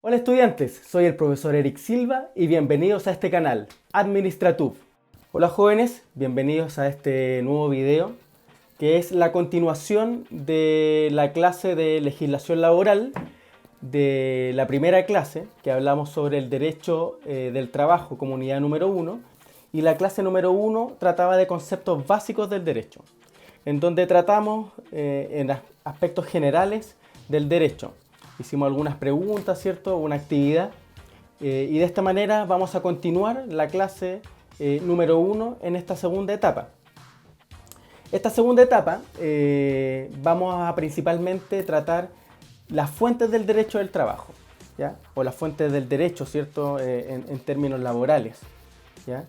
Hola estudiantes, soy el profesor Eric Silva y bienvenidos a este canal, Administratub. Hola jóvenes, bienvenidos a este nuevo video que es la continuación de la clase de legislación laboral de la primera clase que hablamos sobre el derecho del trabajo como unidad número 1 y la clase número 1 trataba de conceptos básicos del derecho en donde tratamos en aspectos generales del derecho. Hicimos algunas preguntas, ¿cierto? Una actividad. Y de esta manera vamos a continuar la clase número 1 en esta segunda etapa. Esta segunda etapa vamos a principalmente tratar las fuentes del derecho del trabajo, ¿ya? O las fuentes del derecho, ¿cierto? En términos laborales, ¿ya?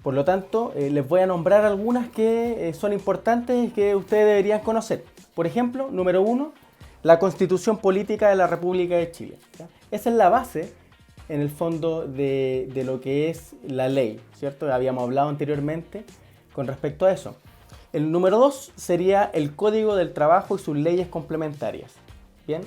Por lo tanto, les voy a nombrar algunas que son importantes y que ustedes deberían conocer. Por ejemplo, número 1, la Constitución Política de la República de Chile, ¿ya? Esa es la base, en el fondo, de lo que es la ley, ¿cierto? Habíamos hablado anteriormente con respecto a eso. El número 2 sería el Código del Trabajo y sus leyes complementarias. Bien,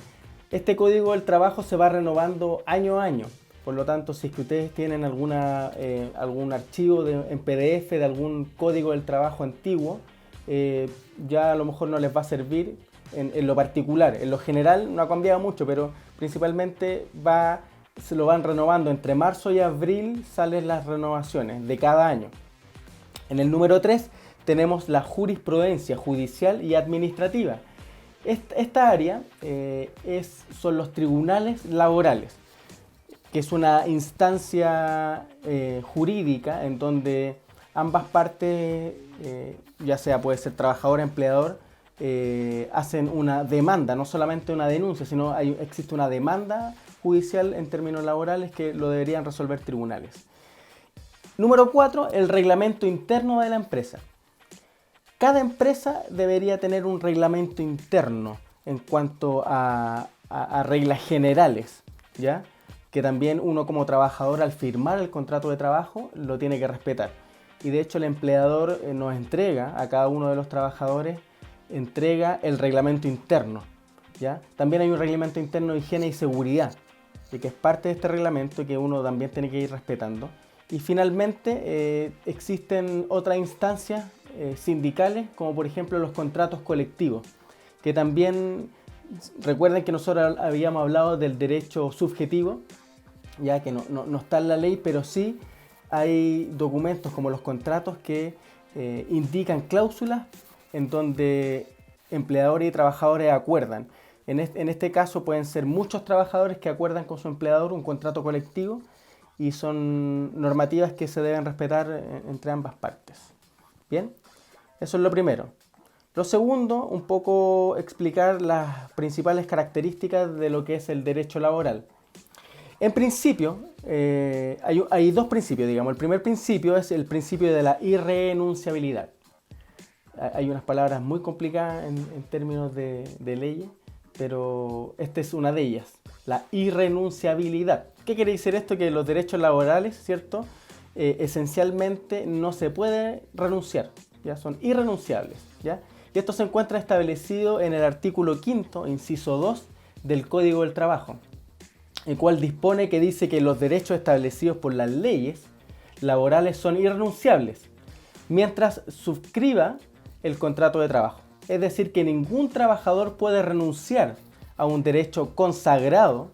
este Código del Trabajo se va renovando año a año. Por lo tanto, si es que ustedes tienen algún archivo en PDF de algún Código del Trabajo antiguo, ya a lo mejor no les va a servir en lo particular. En lo general no ha cambiado mucho, pero principalmente se lo van renovando. Entre marzo y abril salen las renovaciones de cada año. En el número 3 tenemos la jurisprudencia judicial y administrativa. Esta área son los tribunales laborales, que es una instancia jurídica en donde ambas partes, ya sea puede ser trabajador o empleador, hacen una demanda, no solamente una denuncia, sino existe una demanda judicial en términos laborales que lo deberían resolver tribunales. Número 4, el reglamento interno de la empresa. Cada empresa debería tener un reglamento interno en cuanto a reglas generales, ¿ya? Que también uno como trabajador al firmar el contrato de trabajo lo tiene que respetar. Y de hecho el empleador nos entrega a cada uno de los trabajadores entrega el reglamento interno, ¿ya? También hay un reglamento interno de higiene y seguridad, que es parte de este reglamento que uno también tiene que ir respetando. Y finalmente existen otras instancias sindicales, como por ejemplo los contratos colectivos, que también recuerden que nosotros habíamos hablado del derecho subjetivo, ya que no está en la ley, pero sí hay documentos como los contratos que indican cláusulas en donde empleadores y trabajadores acuerdan. En este caso pueden ser muchos trabajadores que acuerdan con su empleador un contrato colectivo y son normativas que se deben respetar entre ambas partes. Bien, eso es lo primero. Lo segundo, un poco explicar las principales características de lo que es el derecho laboral. En principio, hay dos principios, digamos. El primer principio es el principio de la irrenunciabilidad. Hay unas palabras muy complicadas en términos de leyes, pero esta es una de ellas, la irrenunciabilidad. ¿Qué quiere decir esto? Que los derechos laborales, ¿cierto? Esencialmente no se puede renunciar, ¿ya? Son irrenunciables, ¿ya? Y esto se encuentra establecido en el artículo 5º, inciso 2 del Código del Trabajo, el cual dispone que dice que los derechos establecidos por las leyes laborales son irrenunciables mientras suscriba el contrato de trabajo. Es decir, que ningún trabajador puede renunciar a un derecho consagrado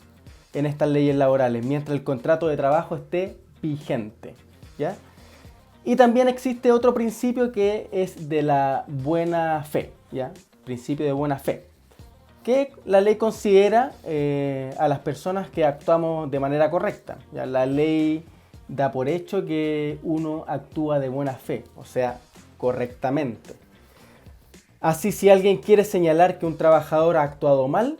en estas leyes laborales mientras el contrato de trabajo esté vigente, ¿ya? Y también existe otro principio que es de la buena fe, ¿ya? Principio de buena fe, que la ley considera a las personas que actuamos de manera correcta, ¿ya? La ley da por hecho que uno actúa de buena fe, o sea, correctamente. Así, si alguien quiere señalar que un trabajador ha actuado mal,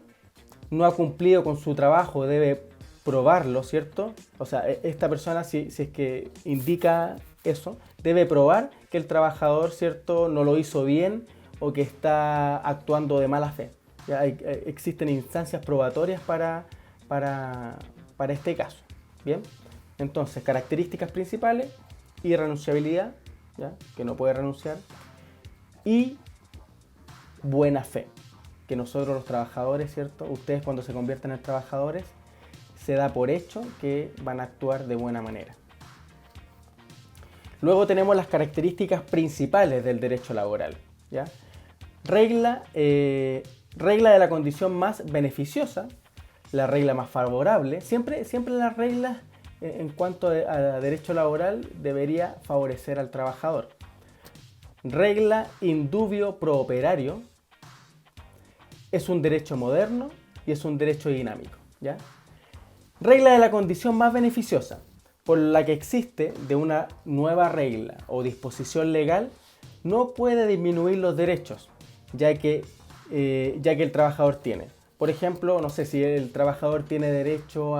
no ha cumplido con su trabajo, debe probarlo, ¿cierto? O sea, esta persona, si es que indica eso, debe probar que el trabajador, ¿cierto?, no lo hizo bien o que está actuando de mala fe. ¿Ya? Existen instancias probatorias para este caso. Bien, entonces, características principales: irrenunciabilidad, ¿ya? Que no puede renunciar, y buena fe, que nosotros los trabajadores, ¿cierto? Ustedes cuando se convierten en trabajadores se da por hecho que van a actuar de buena manera. Luego tenemos las características principales del derecho laboral, ¿ya? Regla de la condición más beneficiosa, la regla más favorable. Siempre las reglas en cuanto a derecho laboral debería favorecer al trabajador. Regla indubio pro operario, es un derecho moderno y es un derecho dinámico, ¿ya? Regla de la condición más beneficiosa, por la que existe de una nueva regla o disposición legal, no puede disminuir los derechos, ya que el trabajador tiene. Por ejemplo, no sé si el trabajador tiene derecho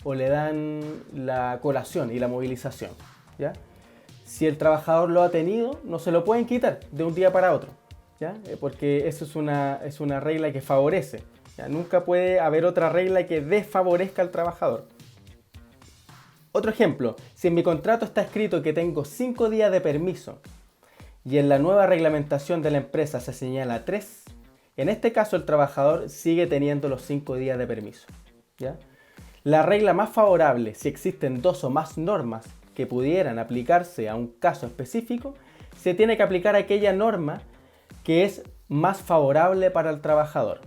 o le dan la colación y la movilización, ¿ya? Si el trabajador lo ha tenido, no se lo pueden quitar de un día para otro, ¿ya? Porque eso es una regla que favorece, ¿ya? Nunca puede haber otra regla que desfavorezca al trabajador. Otro ejemplo, si en mi contrato está escrito que tengo 5 días de permiso y en la nueva reglamentación de la empresa se señala 3, en este caso el trabajador sigue teniendo los 5 días de permiso, ¿ya? La regla más favorable, si existen 2 o más normas que pudieran aplicarse a un caso específico, se tiene que aplicar aquella norma que es más favorable para el trabajador.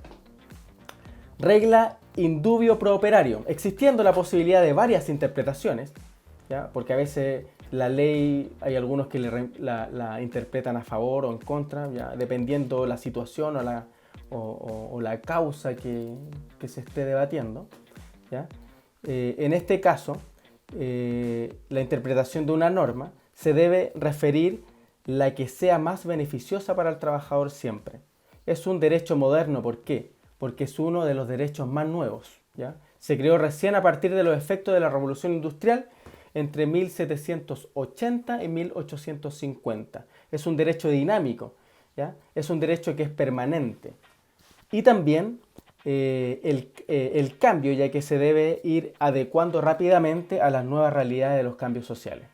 Regla indubio pro operario, existiendo la posibilidad de varias interpretaciones, ¿ya? Porque a veces la ley hay algunos que la interpretan a favor o en contra, ¿ya? Dependiendo la situación o la causa que se esté debatiendo, ¿ya? En este caso, la interpretación de una norma se debe referir la que sea más beneficiosa para el trabajador siempre. Es un derecho moderno, ¿por qué? Porque es uno de los derechos más nuevos, ¿ya? Se creó recién a partir de los efectos de la Revolución Industrial entre 1780 y 1850. Es un derecho dinámico, ¿ya? Es un derecho que es permanente. Y también el cambio, ya que se debe ir adecuando rápidamente a las nuevas realidades de los cambios sociales.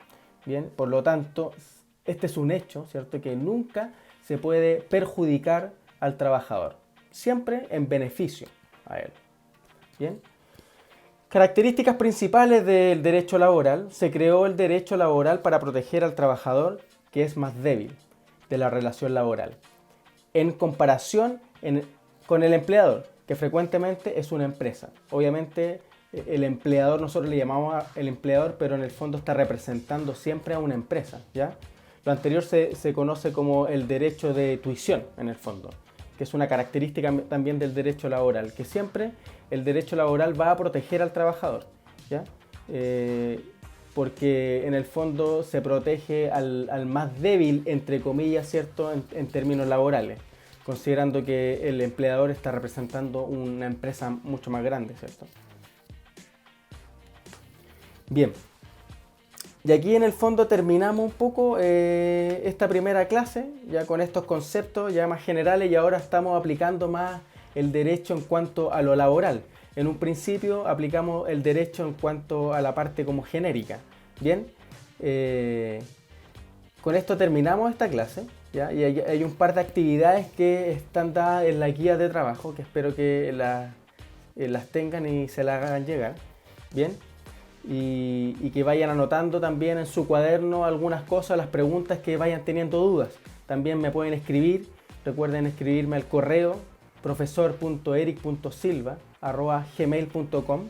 Bien, por lo tanto, este es un hecho, ¿cierto?, que nunca se puede perjudicar al trabajador, siempre en beneficio a él. Bien. Características principales del derecho laboral. Se creó el derecho laboral para proteger al trabajador que es más débil de la relación laboral, en comparación con el empleador, que frecuentemente es una empresa. Obviamente el empleador, nosotros le llamamos el empleador, pero en el fondo está representando siempre a una empresa, ¿ya? Lo anterior se conoce como el derecho de tuición, en el fondo, que es una característica también del derecho laboral, que siempre el derecho laboral va a proteger al trabajador, ¿ya? Porque en el fondo se protege al más débil, entre comillas, ¿cierto?, en términos laborales, considerando que el empleador está representando una empresa mucho más grande, ¿cierto? Bien, y aquí en el fondo terminamos un poco esta primera clase, ya con estos conceptos ya más generales, y ahora estamos aplicando más el derecho en cuanto a lo laboral. En un principio aplicamos el derecho en cuanto a la parte como genérica. Bien, con esto terminamos esta clase, ¿ya? Y hay un par de actividades que están dadas en la guía de trabajo, que espero que las tengan y se las hagan llegar. Bien. Y que vayan anotando también en su cuaderno algunas cosas, las preguntas que vayan teniendo dudas. También me pueden escribir, recuerden escribirme al correo profesor.eric.silva@gmail.com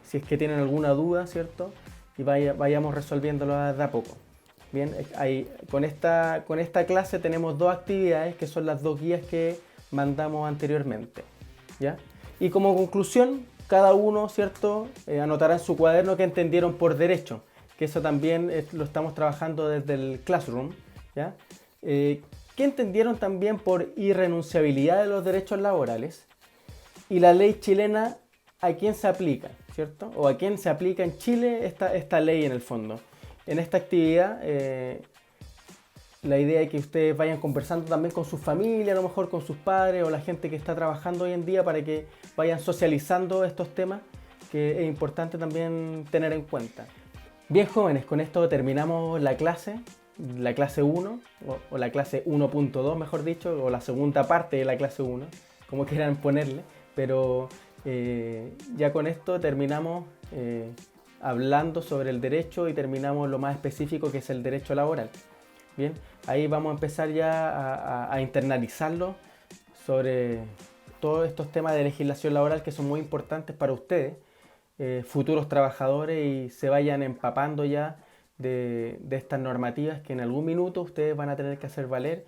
si es que tienen alguna duda, ¿cierto? Y vayamos resolviéndolo de a poco. Bien, con esta clase tenemos 2 actividades que son las 2 guías que mandamos anteriormente, ¿ya? Y como conclusión, cada uno, ¿cierto?, anotará en su cuaderno qué entendieron por derecho, que eso también lo estamos trabajando desde el Classroom, ¿ya? ¿Qué entendieron también por irrenunciabilidad de los derechos laborales? Y la ley chilena, ¿a quién se aplica?, ¿cierto? O a quién se aplica en Chile esta ley en el fondo. En esta actividad, la idea es que ustedes vayan conversando también con su familia, a lo mejor con sus padres o la gente que está trabajando hoy en día, para que vayan socializando estos temas que es importante también tener en cuenta. Bien, jóvenes, con esto terminamos la clase 1 o la clase 1.2, mejor dicho, o la segunda parte de la clase 1, como quieran ponerle, pero Ya con esto terminamos hablando sobre el derecho y terminamos lo más específico que es el derecho laboral. Bien, ahí vamos a empezar ya a internalizarlo sobre todos estos temas de legislación laboral que son muy importantes para ustedes, futuros trabajadores, y se vayan empapando ya de estas normativas que en algún minuto ustedes van a tener que hacer valer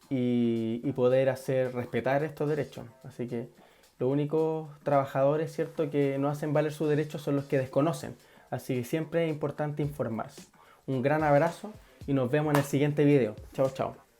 y poder hacer respetar estos derechos. Así que los únicos trabajadores, ¿cierto?, que no hacen valer sus derechos son los que desconocen. Así que siempre es importante informarse. Un gran abrazo y nos vemos en el siguiente video. Chao, chao.